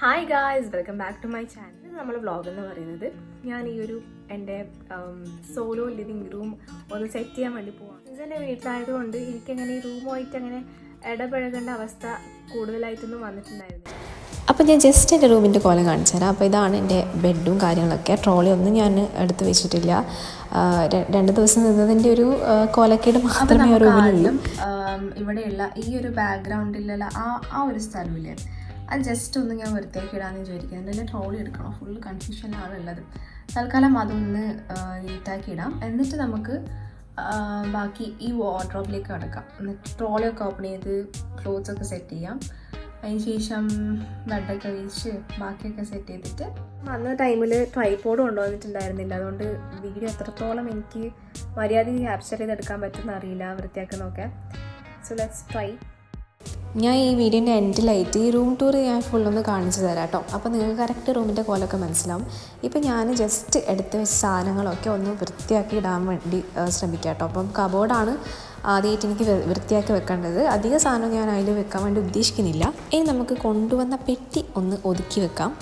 Hi guys, welcome back to my channel. ഇത് നമ്മൾ vlog എന്ന് പറയുന്നത് ഞാൻ ഈ ഒരു എൻ്റെ സോളോ ലിവിങ് റൂം ഒന്ന് സെറ്റ് ചെയ്യാൻ വേണ്ടി പോവാം. എൻ്റെ വീട്ടിലായതുകൊണ്ട് എനിക്കങ്ങനെ ഈ റൂമായിട്ട് അങ്ങനെ ഇടപഴകേണ്ട അവസ്ഥ കൂടുതലായിട്ടൊന്നും വന്നിട്ടുണ്ടായിരുന്നു. അപ്പോൾ ഞാൻ ജസ്റ്റ് എൻ്റെ റൂമിൻ്റെ കോലം കാണിച്ചു തരാം. അപ്പോൾ ഇതാണ് എൻ്റെ ബെഡും കാര്യങ്ങളൊക്കെ. ട്രോളി ഒന്നും ഞാൻ എടുത്ത് വെച്ചിട്ടില്ല. 2 ദിവസം നിന്നതിൻ്റെ ഒരു കോലക്കേട് മാത്രമേ റൂമിലുള്ളൂ. ഇവിടെയുള്ള ഈ ഒരു ബാക്ക്ഗ്രൗണ്ടിലുള്ള ആ ഒരു സ്ഥലമില്ലേ, അത് ജസ്റ്റ് ഒന്ന് ഞാൻ വൃത്തിയാക്കി ഇടാമെന്ന് വിചാരിക്കുന്നത്. എൻ്റെ ട്രോളി എടുക്കണം, ഫുൾ കൺഫ്യൂഷനിലാണ് ഉള്ളത്. തൽക്കാലം അതൊന്ന് നീറ്റാക്കി ഇടാം. എന്നിട്ട് നമുക്ക് ബാക്കി ഈ വാർഡ്രോബിലേക്ക് കിടക്കാം. എന്നിട്ട് ട്രോളിയൊക്കെ ഓപ്പൺ ചെയ്ത് ക്ലോത്ത്സൊക്കെ സെറ്റ് ചെയ്യാം. അതിന് ശേഷം ബെഡൊക്കെ വിരിച്ച് ബാക്കിയൊക്കെ സെറ്റ് ചെയ്തിട്ട് അന്ന് ടൈമിൽ ട്രൈപോഡ് കൊണ്ടുവന്നിട്ടുണ്ടായിരുന്നില്ല. അതുകൊണ്ട് വീഡിയോ എത്രത്തോളം എനിക്ക് മര്യാദയ്ക്ക് ക്യാപ്ചർ ചെയ്തെടുക്കാൻ പറ്റുമെന്ന് അറിയില്ല വൃത്തിയാക്കുന്നതൊക്കെ. So let's try. ഞാൻ ഈ വീഡിയോൻ്റെ എൻഡിലായിട്ട് ഈ റൂം ടൂർ ഞാൻ ഫുള്ളൊന്ന് കാണിച്ചു തരാം കേട്ടോ. അപ്പോൾ നിങ്ങൾക്ക് കറക്റ്റ് റൂമിൻ്റെ കോലമൊക്കെ മനസ്സിലാവും. ഇപ്പോൾ ഞാൻ ജസ്റ്റ് എടുത്ത് വെച്ച സാധനങ്ങളൊക്കെ ഒന്ന് വൃത്തിയാക്കി ഇടാൻ വേണ്ടി ശ്രമിക്കാം കേട്ടോ. അപ്പം കബോർഡാണ് ആദ്യമായിട്ട് എനിക്ക് വൃത്തിയാക്കി വെക്കേണ്ടത്. അധിക സാധനം ഞാൻ അതിൽ വെക്കാൻ വേണ്ടി ഉദ്ദേശിക്കുന്നില്ല. ഇനി നമുക്ക് കൊണ്ടുവന്ന പെട്ടി ഒന്ന് ഒതുക്കി വെക്കാം.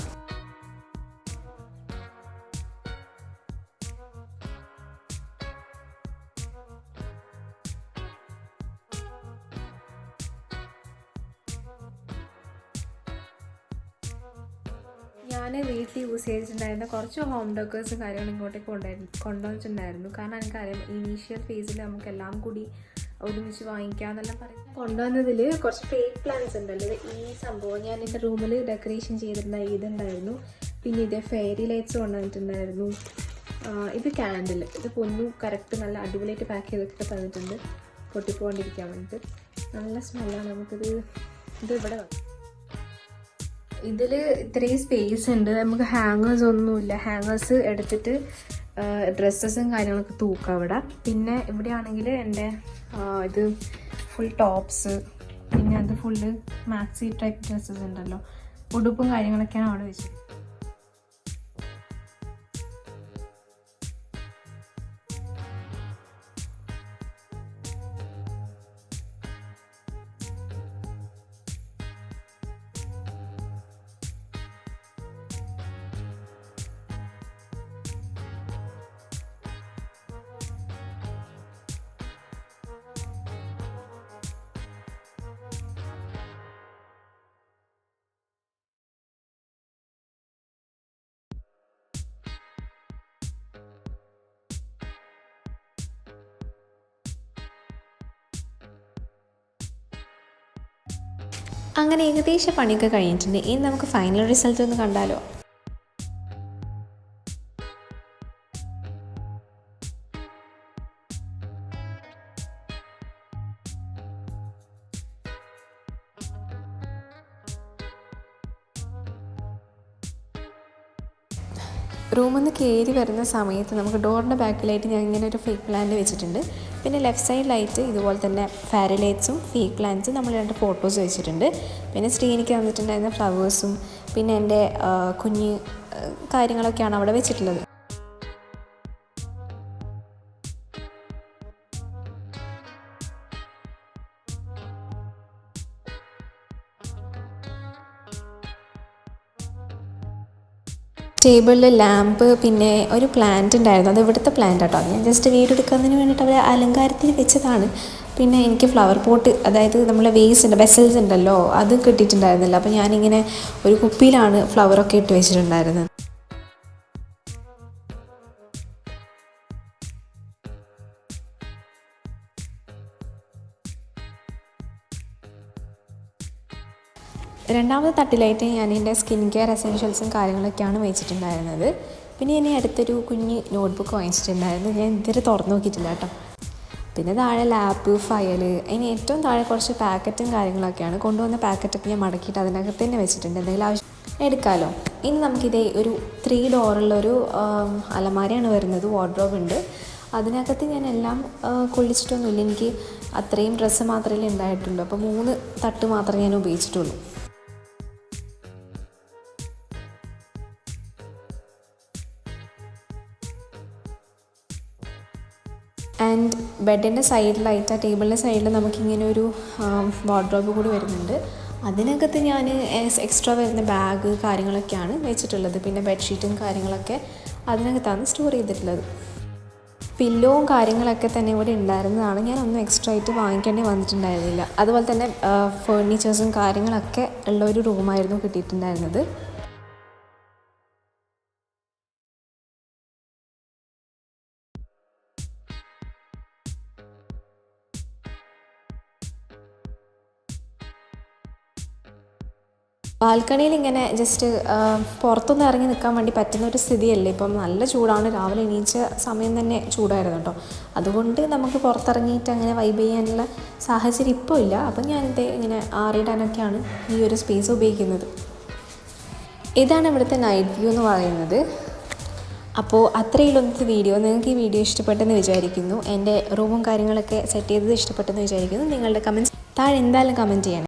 ഞാൻ വീട്ടിൽ യൂസ് ചെയ്തിട്ടുണ്ടായിരുന്ന കുറച്ച് ഹോം ഡെക്കേഴ്സും കാര്യങ്ങളും ഇങ്ങോട്ടേക്ക് കൊണ്ടുവന്നിട്ടുണ്ടായിരുന്നു. കാരണം എനിക്കറിയാം ഇനീഷ്യൽ ഫേസിൽ നമുക്കെല്ലാം കൂടി ഒരുമിച്ച് വാങ്ങിക്കാമെന്നെല്ലാം പറയും. കൊണ്ടുവന്നതിൽ കുറച്ച് ഫേക്ക് പ്ലാന്റ്സ് ഉണ്ടല്ലോ. ഈ സംഭവം ഞാൻ എൻ്റെ റൂമിൽ ഡെക്കറേഷൻ ചെയ്തിരുന്ന ഇതുണ്ടായിരുന്നു. പിന്നെ ഇത് ഫെയറി ലൈറ്റ്സ് കൊണ്ടുവന്നിട്ടുണ്ടായിരുന്നു. ഇത് കാൻഡിൽ, ഇത് പൊന്നു കറക്റ്റ് നല്ല അടിപൊളിയായിട്ട് പാക്ക് ചെയ്തിട്ട് തന്നിട്ടുണ്ട് പൊട്ടിപ്പോണ്ടിരിക്കാൻ വേണ്ടിയിട്ട്. നല്ല സ്മെല്ലാണ്. നമുക്കിത് ഇവിടെ ഇതിൽ ഇത്രയും സ്പേസ് ഉണ്ട്. നമുക്ക് ഹാങ്ങേഴ്സ് ഒന്നുമില്ല. ഹാങ്ങേഴ്സ് എടുത്തിട്ട് ഡ്രസ്സസും കാര്യങ്ങളൊക്കെ തൂക്കാം ഇവിടെ. പിന്നെ ഇവിടെയാണെങ്കിൽ എൻ്റെ ഇത് ഫുൾ ടോപ്സ്, പിന്നെ അത് ഫുള്ള് മാക്സി ടൈപ്പ് ഡ്രസ്സസ് ഉണ്ടല്ലോ, ഉടുപ്പും കാര്യങ്ങളൊക്കെയാണ് അവിടെ വെച്ചത്. അങ്ങനെ ഏകദേശം പണിയൊക്കെ കഴിഞ്ഞിട്ടുണ്ട്. ഇനി നമുക്ക് ഫൈനൽ റിസൾട്ട് ഒന്ന് കണ്ടാലോ. റൂമിൽ നിന്ന് കയറി വരുന്ന സമയത്ത് നമുക്ക് ഡോറിൻ്റെ ബാക്കിലായിട്ട് ഞാൻ ഇങ്ങനെ ഒരു ഫേക്ക് പ്ലാന്റ് വെച്ചിട്ടുണ്ട്. പിന്നെ ലെഫ്റ്റ് സൈഡിലായിട്ട് ഇതുപോലെ തന്നെ ഫെയറി ലൈറ്റ്സും ഫേക്ക് പ്ലാന്റ്സും നമ്മൾ 2 ഫോട്ടോസ് വെച്ചിട്ടുണ്ട്. പിന്നെ ശ്രീനിക്ക് വന്നിട്ടുണ്ടായിരുന്ന ഫ്ലവേഴ്സും പിന്നെ എൻ്റെ കുഞ്ഞ് കാര്യങ്ങളൊക്കെയാണ് അവിടെ വെച്ചിട്ടുള്ളത്. ടേബിളിൽ ലാമ്പ്, പിന്നെ ഒരു പ്ലാന്റ് ഉണ്ടായിരുന്നു. അത് ഇവിടുത്തെ പ്ലാന്റ് കേട്ടോ. ഞാൻ ജസ്റ്റ് വീഡിയോ എടുക്കുന്നതിന് വേണ്ടിയിട്ട് അവർ അലങ്കാരത്തിന് വെച്ചതാണ്. പിന്നെ എനിക്ക് ഫ്ലവർ പോട്ട്, അതായത് നമ്മളെ വേസ് ഉണ്ട്, വെസൽസ് ഉണ്ടല്ലോ, അത് കിട്ടിയിട്ടുണ്ടായിരുന്നില്ല. അപ്പോൾ ഞാനിങ്ങനെ ഒരു കുപ്പിയിലാണ് ഫ്ലവറൊക്കെ ഇട്ട് വെച്ചിട്ടുണ്ടായിരുന്നത്. രണ്ടാമത്തെ തട്ടിലായിട്ട് ഞാൻ എൻ്റെ സ്കിൻ കെയർ എസെൻഷ്യൽസും കാര്യങ്ങളൊക്കെയാണ് വെച്ചിട്ടുണ്ടായിരുന്നത്. പിന്നെ ഞാൻ അടുത്തൊരു കുഞ്ഞ് നോട്ട്ബുക്ക് വാങ്ങിച്ചിട്ടുണ്ടായിരുന്നു. ഞാൻ ഇതുവരെ തുറന്നു നോക്കിയിട്ടില്ല കേട്ടോ. പിന്നെ താഴെ ലാപ്പ്, ഫയൽ, അതിന് ഏറ്റവും താഴെ കുറച്ച് പാക്കറ്റും കാര്യങ്ങളൊക്കെയാണ്. കൊണ്ടുവന്ന പാക്കറ്റൊക്കെ ഞാൻ മടക്കിയിട്ട് അതിനകത്ത് തന്നെ വെച്ചിട്ടുണ്ട്. എന്തെങ്കിലും ആവശ്യം എടുക്കാമല്ലോ. ഇനി നമുക്കിതേ ഒരു 3 ഡോറുള്ളൊരു അലമാരയാണ് വരുന്നത്. വാർഡ്രോബ് ഉണ്ട്. അതിനകത്ത് ഞാൻ എല്ലാം കൊള്ളിച്ചിട്ടൊന്നുമില്ല. എനിക്ക് അത്രയും ഡ്രസ്സ് മാത്രമേ ഉണ്ടായിട്ടുള്ളൂ. അപ്പോൾ 3 തട്ട് മാത്രമേ ഞാൻ ഉപയോഗിച്ചിട്ടുള്ളൂ. ആൻഡ് ബെഡിൻ്റെ സൈഡിലായിട്ട്, ആ ടേബിളിൻ്റെ സൈഡിൽ നമുക്കിങ്ങനെ ഒരു വാർഡ്രോബ് കൂടി വരുന്നുണ്ട്. അതിനകത്ത് ഞാൻ എക്സ്ട്രാ വരുന്ന ബാഗ് കാര്യങ്ങളൊക്കെയാണ് വെച്ചിട്ടുള്ളത്. പിന്നെ ബെഡ്ഷീറ്റും കാര്യങ്ങളൊക്കെ അതിനകത്താണ് സ്റ്റോർ ചെയ്തിട്ടുള്ളത്. പില്ലോവും കാര്യങ്ങളൊക്കെ തന്നെ ഇവിടെ ഉണ്ടായിരുന്നതാണ്. ഞാനൊന്നും എക്സ്ട്രാ ആയിട്ട് വാങ്ങിക്കേണ്ടി വന്നിട്ടുണ്ടായിരുന്നില്ല. അതുപോലെ തന്നെ ഫേർണിച്ചേഴ്സും കാര്യങ്ങളൊക്കെ ഉള്ള ഒരു റൂമായിരുന്നു കിട്ടിയിട്ടുണ്ടായിരുന്നത്. ബാൽക്കണിയിൽ ഇങ്ങനെ ജസ്റ്റ് പുറത്തൊന്നും ഇറങ്ങി നിൽക്കാൻ വേണ്ടി പറ്റുന്ന ഒരു സ്ഥിതിയല്ലേ. ഇപ്പം നല്ല ചൂടാണ്. രാവിലെ എണീച്ച സമയം തന്നെ ചൂടായിരുന്നു കേട്ടോ. അതുകൊണ്ട് നമുക്ക് പുറത്തിറങ്ങിയിട്ട് അങ്ങനെ വൈബ് ചെയ്യാനുള്ള സാഹചര്യം ഇപ്പോൾ ഇല്ല. അപ്പം ഞാനിത് ഇങ്ങനെ ആറിയിടാനൊക്കെയാണ് ഈ ഒരു സ്പേസ് ഉപയോഗിക്കുന്നത്. ഇതാണ് ഇവിടുത്തെ നൈറ്റ് വ്യൂ എന്ന് പറയുന്നത്. അപ്പോൾ അത്രയുള്ളൊന്നത്തെ വീഡിയോ. നിങ്ങൾക്ക് ഈ വീഡിയോ ഇഷ്ടപ്പെട്ടെന്ന് വിചാരിക്കുന്നു. എൻ്റെ റൂമും കാര്യങ്ങളൊക്കെ സെറ്റ് ചെയ്തത് ഇഷ്ടപ്പെട്ടെന്ന് വിചാരിക്കുന്നു. നിങ്ങളുടെ കമൻറ്റ്സ് താഴെ എന്തായാലും കമൻറ്റ് ചെയ്യണം.